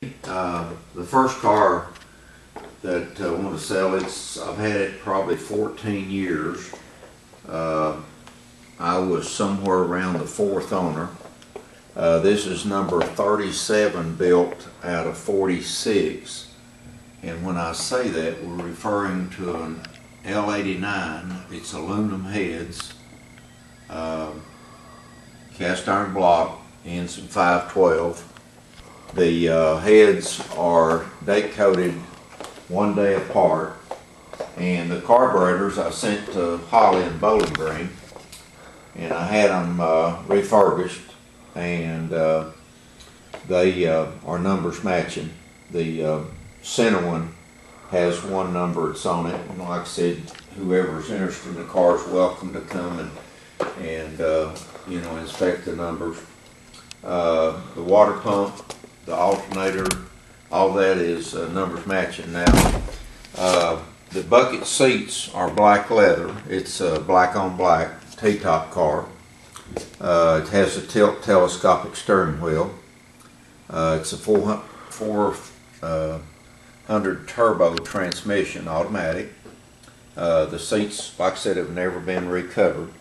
The first car that I want to sell, I've had it probably 14 years. I was somewhere around the fourth owner. This is number 37 built out of 46. And when I say that, we're referring to an L89. It's aluminum heads, cast iron block, ends in 512. The heads are date coated one day apart, and the carburetors I sent to Holly and Bowling Green, and I had them refurbished, and they are numbers matching. The center one has one number that's on it, and like I said, whoever's interested in the car is welcome to come and inspect the numbers. The water pump, the alternator, all that is numbers matching. Now, the bucket seats are black leather. It's a black on black T-top car. It has a tilt telescopic steering wheel. It's a 400 turbo transmission, automatic. The seats, like I said, have never been recovered.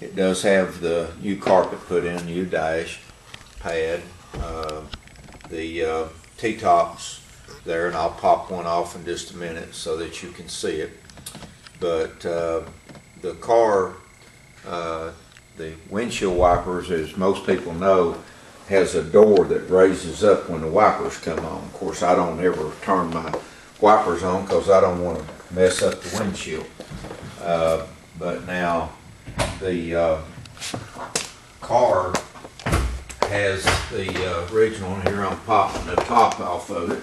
It does have the new carpet put in, new dash pad. The T-tops there, and I'll pop one off in just a minute so that you can see it. But the car, the windshield wipers, as most people know, has a door that raises up when the wipers come on. Of course, I don't ever turn my wipers on because I don't want to mess up the windshield. But now the car has the original here. I'm popping the top off of it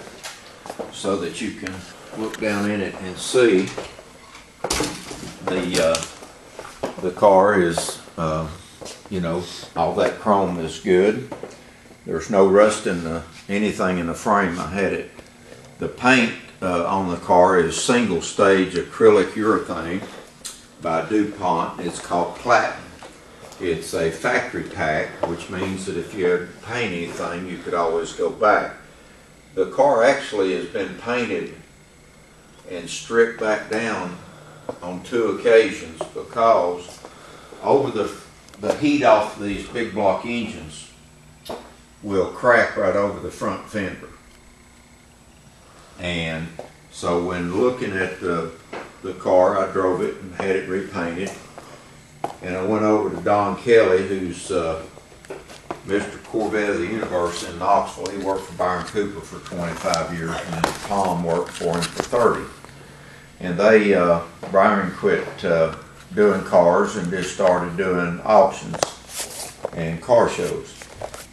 so that you can look down in it and see the car is all that chrome is good. There's no rust in anything in the frame. I had it. The paint on the car is single stage acrylic urethane by DuPont. It's called Platinum. It's a factory pack, which means that if you had to paint anything, you could always go back. The car actually has been painted and stripped back down on 2 occasions because over the heat off these big block engines will crack right over the front fender. And so when looking at the car, I drove it and had it repainted. And I went over to Don Kelly, who's Mr. Corvette of the Universe in Knoxville. He worked for Byron Cooper for 25 years, and then Tom worked for him for 30. And Byron quit doing cars and just started doing auctions and car shows.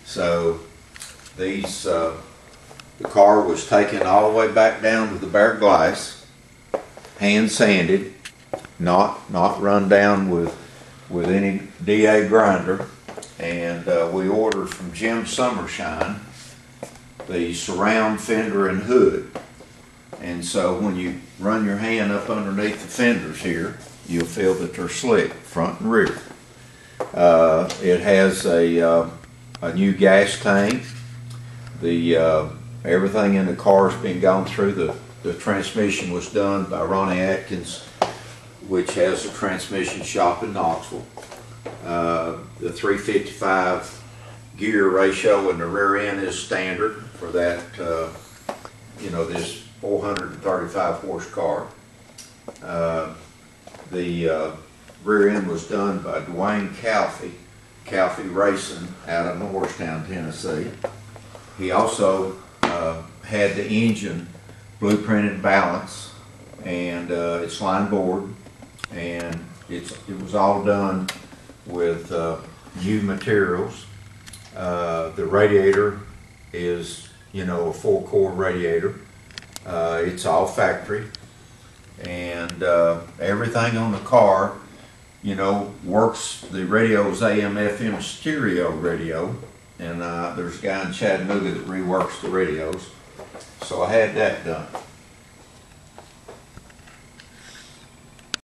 So the car was taken all the way back down to the bare glass, hand sanded, not run down with any DA grinder, and we ordered from Jim Summershine the surround fender and hood. And so when you run your hand up underneath the fenders here, you'll feel that they're slick, front and rear. It has a new gas tank. Everything in the car has been gone through. The transmission was done by Ronnie Atkins, which has a transmission shop in Knoxville. The 355 gear ratio in the rear end is standard for that, this 435 horse car. The rear end was done by Dwayne Calfee Racing out of Norristown, Tennessee. He also had the engine blueprinted balance, and it's line board, and it was all done with new materials. The radiator is a 4-core radiator. It's all factory, and everything on the car works. The radio is AM/FM stereo radio, and there's a guy in Chattanooga that reworks the radios, so I had that done.